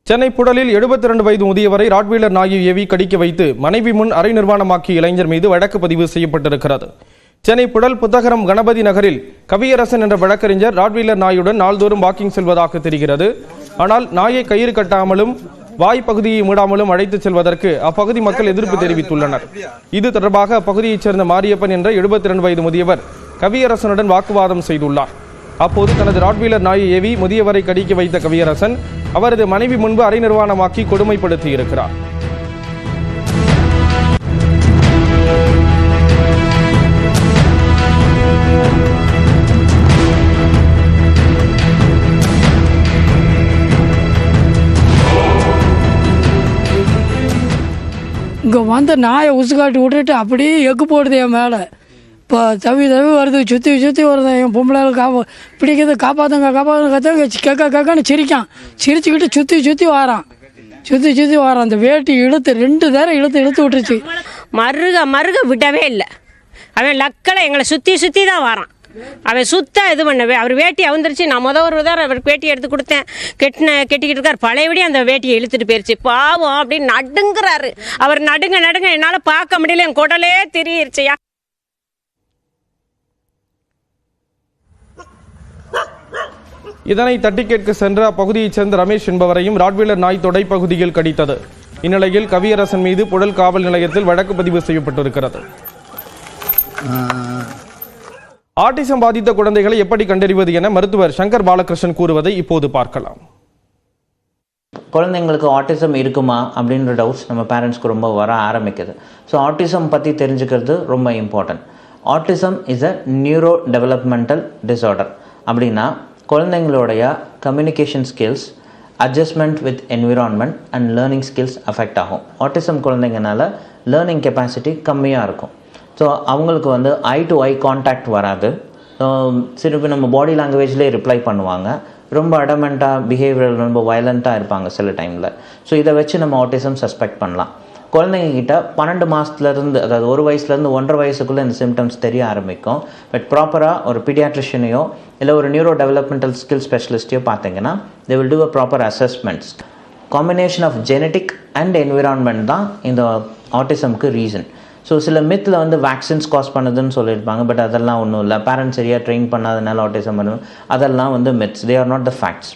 சென்னை புழலில் 72 வயது முதியவரை ராட்வீலர் நாயை ஏவி கடிக்க வைத்து மனைவி முன் அரை நிர்வாணமாக்கிய இளைஞர் மீது வழக்கு பதிவு செய்யப்பட்டிருக்கிறது. சென்னை புழல் புத்தகரம் கணபதி நகரில் கவியரசன் என்ற வழக்கறிஞர் ராட்வீலர் நாயுடன் நாள்தோறும் வாக்கிங் செல்வதாக தெரிகிறது. ஆனால் நாயை கயிறு கட்டாமலும் வாய்ப்பகுதியை மூடாமலும் அழைத்துச் செல்வதற்கு அப்பகுதி மக்கள் எதிர்ப்பு தெரிவித்துள்ளனர். இது தொடர்பாக அப்பகுதியைச் சேர்ந்த மாரியப்பன் என்ற 72 வயது முதியவர் கவியரசனுடன் வாக்குவாதம் செய்துள்ளார். அப்போது தனது ராட்வீலர் நாயை ஏவி முதியவரை கடிக்க வைத்த கவியரசன் அவரது மனைவி முன்பு அரை நிர்வாணமாக்கி கொடுமைப்படுத்தி இருக்கிறார். இங்கே வந்து நாயை உசுக்காட்டி விட்டுட்டு அப்படியே எக்கு போடுது என் மேலே. இப்போ தவி வருது, சுற்றி வருது. என் பொம்பளை பிடிக்கிறது, காப்பாற்றுங்க கக்கன்னு சிரிக்கான். சிரிச்சுக்கிட்டு சுற்றி வாரான். அந்த வேட்டி இழுத்து 2 தடவை இழுத்து விட்டுருச்சு. மருக விடவே இல்லை. அவன் லக்கலை எங்களை சுற்றி தான் வாரான். அவன் இது பண்ணவே அவர் வேட்டி அவுந்துருச்சு. நான் ஒரு தடவை அவருக்கு வேட்டி எடுத்து கொடுத்தேன். கெட்டிக்கிட்டு இருக்கார். பழையபடி அந்த வேட்டியை இழுத்துட்டு போயிருச்சு. பாவம் அப்படின்னு நடுங்குறாரு. அவர் நடுங்க என்னால் பார்க்க முடியல. என் குடலே தெரியிருச்சையா. இதனை தட்டி கேட்க சென்ற அப்பகுதியைச் சேர்ந்த ரமேஷ் என்பவரையும் ராட்வீலர் நாய் தொடைப்பகுதியில் கடித்தது. இந்நிலையில் கவியரசன் மீது புழல் காவல் நிலையத்தில் வழக்கு பதிவு செய்யப்பட்டிருக்கிறது. ஆட்டிசம் பாதித்த குழந்தைகளை எப்படி கண்டறிவது என மருத்துவர் சங்கர் பாலகிருஷ்ணன் கூறுவதை இப்போது பார்க்கலாம். குழந்தைங்களுக்கு ஆட்டிசம் இருக்குமா அப்படின்ற டவுட்ஸ் நம்ம பேரண்ட்ஸ்க்கு ரொம்ப வர ஆரம்பிக்குது. ஸோ ஆட்டிசம் பற்றி தெரிஞ்சுக்கிறது ரொம்ப important. Autism is a neuro developmental disorder. அப்படின்னா குழந்தைங்களுடைய communication skills, adjustment with environment and learning skills affect ஆகும். ஆட்டிசம் குழந்தைங்கனால லேர்னிங் கெப்பாசிட்டி கம்மியாக இருக்கும். ஸோ அவங்களுக்கு வந்து ஐ டு ஐ கான்டாக்ட் வராது. சிறுப்பு நம்ம பாடி லாங்குவேஜ்லேயே ரிப்ளை பண்ணுவாங்க. ரொம்ப அடமெண்ட்டாக பிஹேவியர் ரொம்ப வயலண்ட்டாக இருப்பாங்க சில டைமில். ஸோ இதை வச்சு நம்ம ஆட்டிசம் சஸ்பெக்ட் பண்ணலாம். குழந்தைங்கக்கிட்ட 12 மாதத்துலேருந்து, அதாவது 1 வயசுலேருந்து 1.5 வயசுக்குள்ளே இந்த சிம்டம்ஸ் தெரிய ஆரம்பிக்கும். பட் ப்ராப்பராக ஒரு பீடியாட்ரிஷியனையோ இல்லை ஒரு நியூரோ டெவலப்மெண்டல் ஸ்கில் ஸ்பெஷலிஸ்ட்டையோ பார்த்தீங்கன்னா they will do a proper assessments. Combination of genetic and environment தான் இந்த ஆட்டிசம்க்கு ரீசன். ஸோ சில மித்தில் வந்து வேக்சின்ஸ் காஸ் பண்ணுதுன்னு சொல்லியிருப்பாங்க. பட் அதெல்லாம் ஒன்றும் இல்லை. பேரண்ட்ஸ் சரியாக ட்ரெயின் பண்ணாதனால ஆட்டிசம் பண்ணும், அதெல்லாம் வந்து myths. They are not the facts.